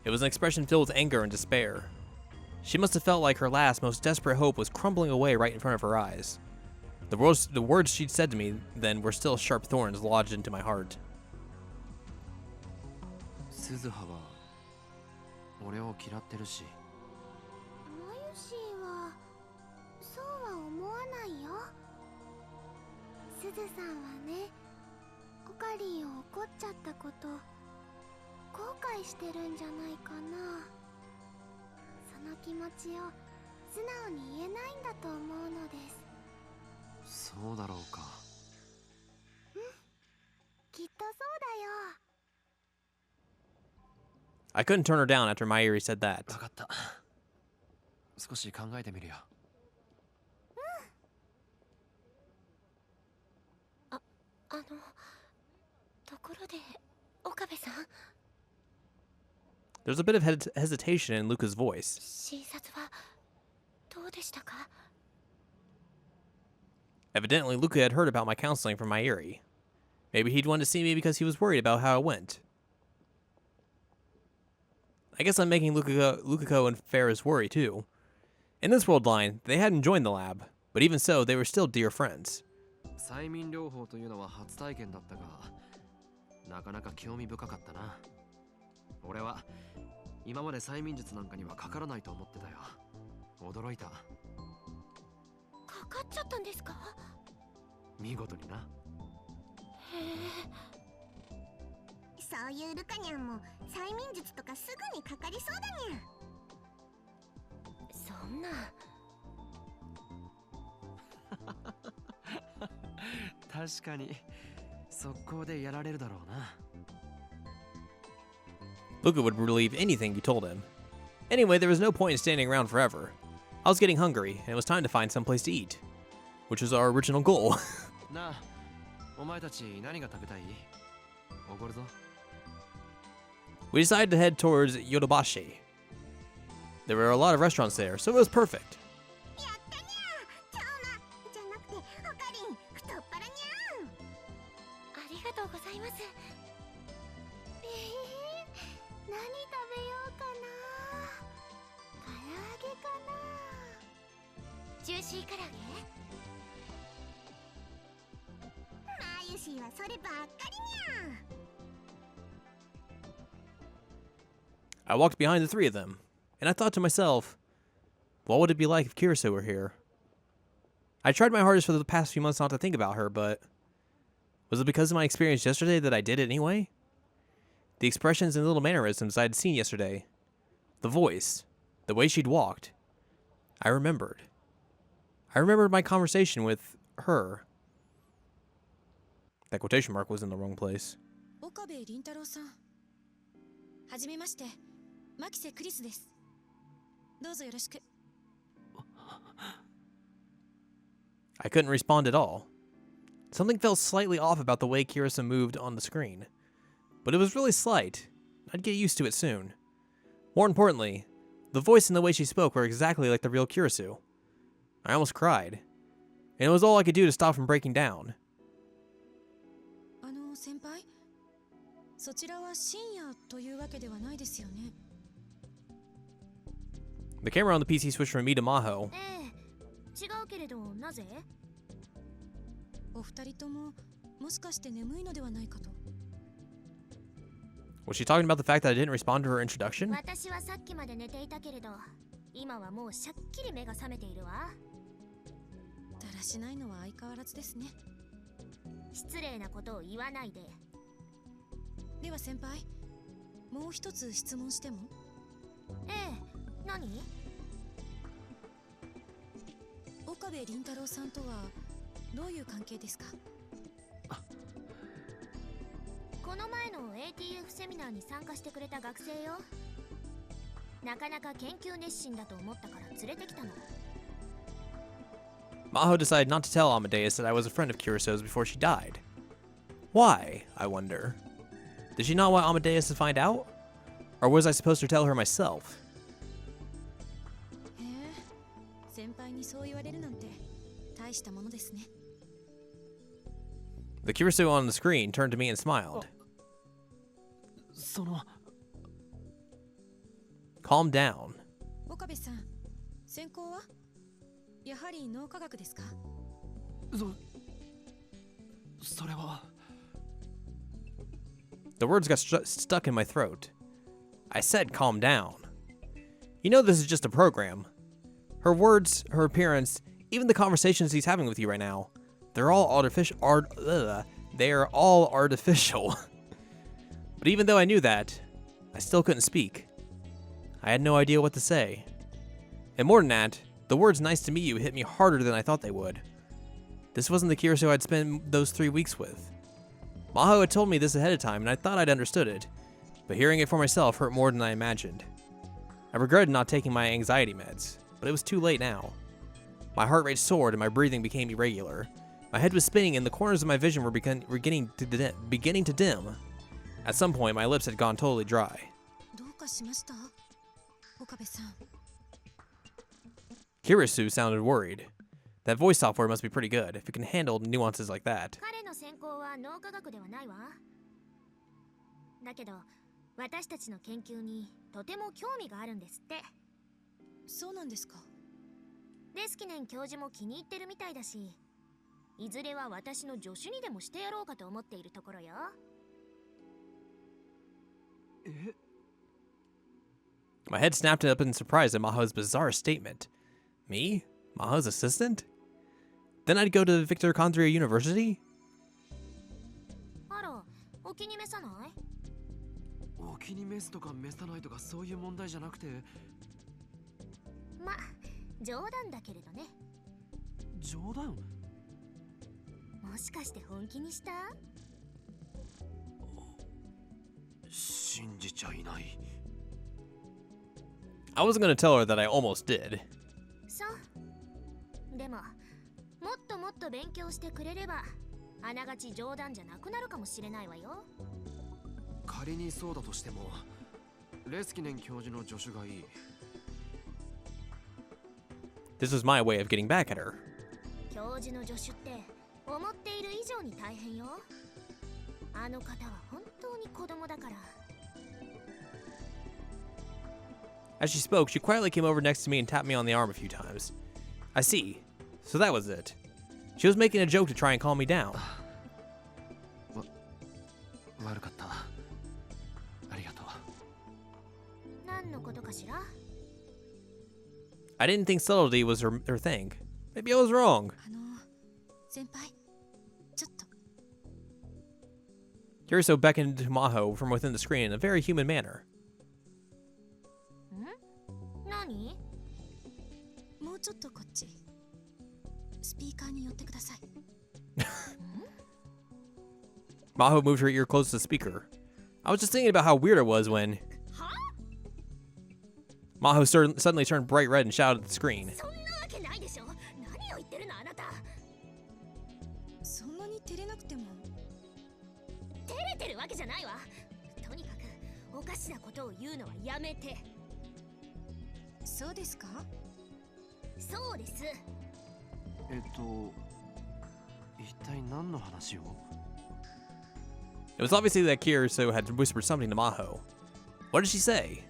It was an expression filled with anger and despair. She must have felt like her last, most desperate hope was crumbling away right in front of her eyes. The words she'd said to me then were still sharp thorns lodged into my heart. 鈴葉は俺を嫌ってるし。マユシーはそうは思わないよ。鈴さんはね、オカリンを怒っちゃったこと後悔してるんじゃないかな。その気持ちを素直に言えないんだと思うのです。そうだろうか。うん、きっとそうだよ。I couldn't turn her down after Mayuri said that. 分かった。少し考えてみるよ。うん。ところで、岡部さん。There's a bit of hesitation in Luca's voice. 診察はどうでしたか? Evidently, Luca had heard about my counseling from Mayuri. Maybe he'd wanted to see me because he was worried about how it went. I guess I'm making Lukako and Farah's worry too. In this world line, they hadn't joined the lab, but even so, they were still dear friends. 催眠療法というのは初体験だったが、なかなか興味深かったな。俺は今まで催眠術なんかにはかからないと思ってたよ。驚いた。かかっちゃったんですか？見事にな。へえ。そういうルカニャンも催眠術とかすぐにかかりそうだにゃ。そんな。確かに速攻でやられるだろうな。Luca would believe anything you told him. Anyway, there was no point in standing around forever. I was getting hungry, and it was time to find some place to eat, which was our original goal. なあ、お前たち何が食べたい？おごるぞ。We decided to head towards Yodobashi. There were a lot of restaurants there, so it was perfect. やったにゃー、超なじゃなくてオカリン太っ腹にゃー。ありがとうございます。何食べようかな。唐揚げかな。ジューシー唐揚げ？マユシーはそればっかりにゃー。I walked behind the three of them, and I thought to myself, what would it be like if Kirisa were here? I tried my hardest for the past few months not to think about her, but was it because of my experience yesterday that I did it anyway? The expressions and little mannerisms I had seen yesterday, the voice, the way she'd walked, I remembered. I remembered my conversation with her. That quotation mark was in the wrong place. 岡部倫太郎さん。はじめまして、牧瀬クリスです。どうぞよろしく。I couldn't respond at all. Something felt slightly off about the way Kirisa moved on the screen. But it was really slight. I'd get used to it soon. More importantly, the voice and the way she spoke were exactly like the real Kirisu. I almost cried. And it was all I could do to stop from breaking down. 先輩、そちらは深夜というわけではないですよね。The camera on the PC switched from me to Maho. 違うけれど、なぜ？お二人とももしかして眠いのではないかと。Was she talking about the fact that I didn't respond to her introduction? 私はさっきまで寝ていたけれど、今はもうしゃっきり目が覚めているわ。だらしないのは相変わらずですね。失礼なことを言わないで。では先輩、もう一つ質問しても？何？岡部倫太郎さんとはどういう関係ですか？この前の ATF セミナーに参加してくれた学生よ。なかなか研究熱心だと思ったから連れてきたの。Maho decided not to tell Amadeus that I was a friend of Kiriso's before she died. Why, I wonder? Did she not want Amadeus to find out? Or was I supposed to tell her myself? 先輩にそう言われるなんて大したものですね。The Kiriso on the screen turned to me and smiled. その Calm down. 岡部さん、専攻はやはり脳科学ですか？それは The words got stuck in my throat. I said calm down. You know this is just a program. Her words, her appearance, even the conversations he's having with you right now, they're all artificial. They are all artificial. But even though I knew that, I still couldn't speak. I had no idea what to say. And more than that, the words nice to meet you hit me harder than I thought they would. This wasn't the Kirito I'd spent those 3 weeks with. Maho had told me this ahead of time and I thought I'd understood it, but hearing it for myself hurt more than I imagined. I regretted not taking my anxiety meds, but it was too late now. My heart rate soared and my breathing became irregular. My head was spinning and the corners of my vision were beginning to dim. At some point, my lips had gone totally dry. どうかしました？岡部さん。 Kirisu sounded worried. That voice software must be pretty good if it can handle nuances like that. 彼の専攻は脳科学ではないわ。だけど、私たちの研究にとても興味があるんですって。そうなんですか。レスキネン教授も気に入ってるみたいだし、いずれは私の助手にでもしてやろうかと思っているところよ。My head snapped up in surprise at Maho's bizarre statement. Me? Maho's assistant? Then I'd go to Victor Condria University? あら、お気に召さない？お気に召すとか召さないとかそういう問題じゃなくて。ま、冗談だけれどね。冗談？もしかして本気にした？信じちゃいない。I wasn't going to tell her that I almost did. そう。でも、もっともっと勉強してくれれば、あながち冗談じゃなくなるかもしれないわよ。仮にそうだとしても、レスキネン教授の助手がいい。This was my way of getting back at her. 教授の助手って思っている以上に大変よ。あの方は本当に子供だから。As she spoke, she quietly came over next to me and tapped me on the arm a few times. I see. So that was it. She was making a joke to try and calm me down. 悪かった。ありがとう。何のことかしら？ I didn't think subtlety was her thing. Maybe I was wrong. 先輩、ちょっと。Kiriso beckoned to Maho from within the screen in a very human manner. 何？もうちょっとこっち。スピーカーに寄ってください。Maho moved her ear close to the speaker. I was just thinking about how weird it was when... Maho suddenly turned bright red and shouted at the screen. そんなわけないでしょ。何を言ってるのあなた。そんなに照れなくても。照れてるわけじゃないわ。とにかくおかしなことを言うのはやめて。そうですか？そうです。一体何の話を？ It was obviously that Kiriso had whispered something to Maho. What did she say?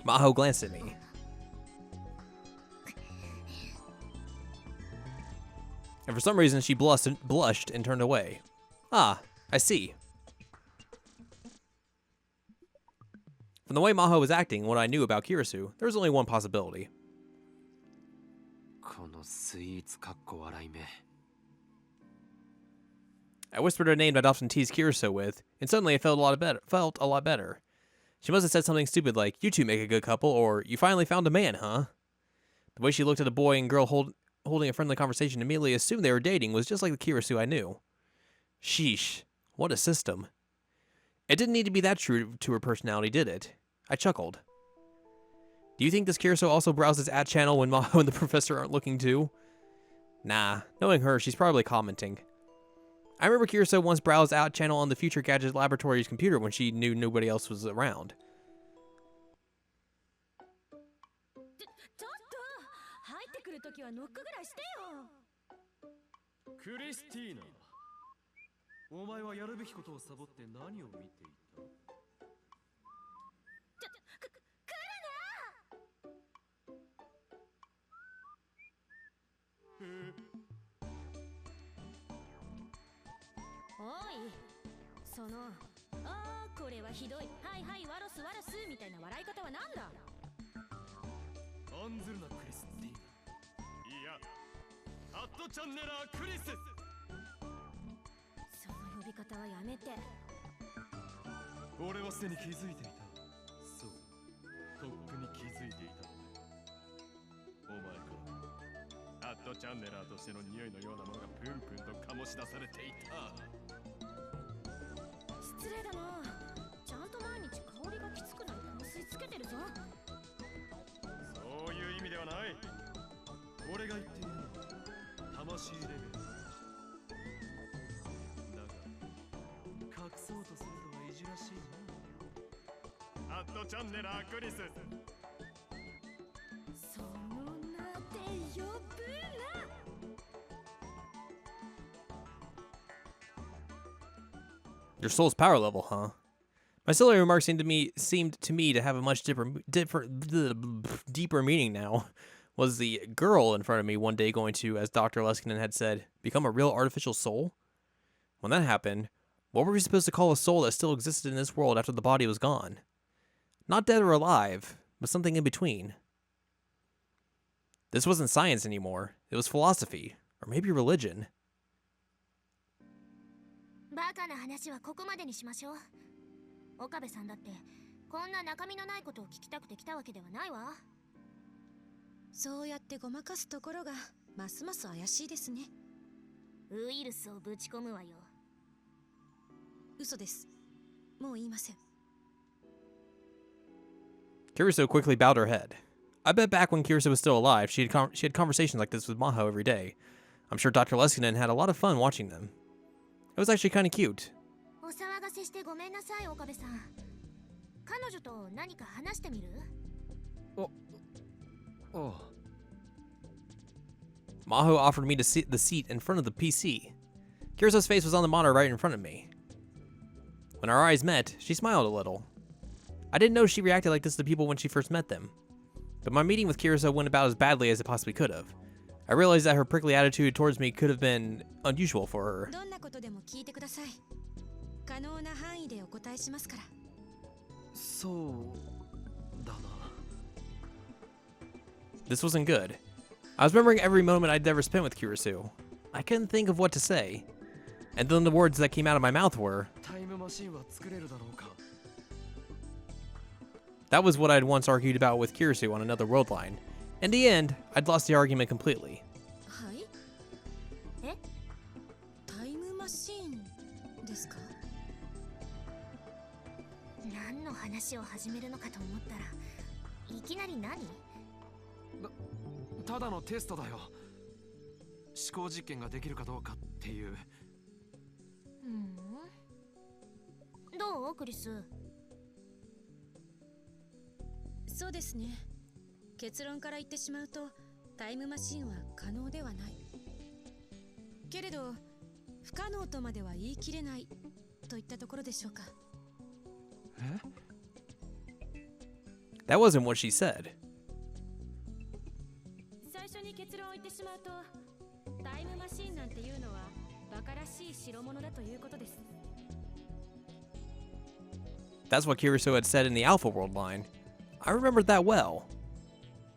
Maho glanced at me. And for some reason, she blushed and turned away. Ah, I see. From the way Maho was acting and what I knew about Kirisu, there was only one possibility. このスイーツかっこ笑い目。 I whispered a name I'd often teased Kiriso with, and suddenly I felt a lot better. She must have said something stupid like, "You two make a good couple," or "You finally found a man, huh?" The way she looked at a boy and girl holding a friendly conversation immediately assumed they were dating was just like the Kirisu I knew. Sheesh, what a system. It didn't need to be that true to her personality, did it? I chuckled. Do you think this Kirisu also browses at channel when Maho and the professor aren't looking too? Nah, knowing her, she's probably commenting. I remember Kirisu once browsed out channel on the Future Gadget Laboratory's computer when she knew nobody else was around. ちょっと入ってくるときはノックぐらいしてよ。クリスティーナ、お前はやるべきことをサボって何を見ていた？い、そのあーこれはひどい、はいはいワロスワロスみたいな笑い方はなんだ。案ずるなクリスティーン。いや、アットチャンネラークリス。その呼び方はやめて。俺はすでに気づいていた。そう、とっくに気づいていたのだ。お前からアットチャンネラーとしての匂いのようなものがプンプンと醸し出されていた。失礼だな。ちゃんと毎日香りがきつくない香水つけてるぞ。そういう意味ではない。俺が言っているのは魂レベルだ。だが隠そうとするのはいじらしいな。アットチャンネラークリス。その名で呼ぶな。Your soul's power level, huh? My silly remark seemed to me to have a much deeper meaning now. Was the girl in front of me one day going to, as Dr. Leskinen had said, become a real artificial soul? When that happened, what were we supposed to call a soul that still existed in this world after the body was gone? Not dead or alive, but something in between. This wasn't science anymore. It was philosophy, or maybe religion. バカな話はここまでにしましょう。岡部さんだってこんな中身のないことを聞きたくて来たわけではないわ。そうやってごまかすところがますます怪しいですね。ウイルスをぶち込むわよ。嘘です。もう言いません。Kiriso quickly bowed her head. I bet back when Kiriso was still alive, she had conversations like this with Maho every day. I'm sure Dr. Leskinen had a lot of fun watching them. It was actually kind of cute. お騒がせしてごめんなさい、岡部さん。彼女と何か話してみる？ああ。 Maho offered me the seat in front of the PC. Kiriso's face was on the monitor right in front of me. When our eyes met, she smiled a little. I didn't know she reacted like this to people when she first met them. But my meeting with Kiriso went about as badly as it possibly could have. I realized that her prickly attitude towards me could have been unusual for her. どんなことでも聞いてください。可能な範囲でお答えしますから。そうだな。 This wasn't good. I was remembering every moment I'd ever spent with Kirisu. I couldn't think of what to say. And then the words that came out of my mouth were, タイムマシンは作れるだろうか。 that was what I'd once argued about with Kirisu on another world line. In the end, I'd lost the argument completely. はい？え？タイムマシーンですか？何の話を始めるのかと思ったらいきなり何？ただのテストだよ。思考実験ができるかどうかっていう。どうクリス？そうですね。結論から言ってしまうとタイムマシンは可能ではない。けれど不可能とまでは言い切れないといったところでしょうか。え？ That wasn't what she said. 最初に結論を言ってしまうとタイムマシーンなんていうのはバカらしい代物だということです。 That's what Kirisu had said in the Alpha World line. I remembered that well.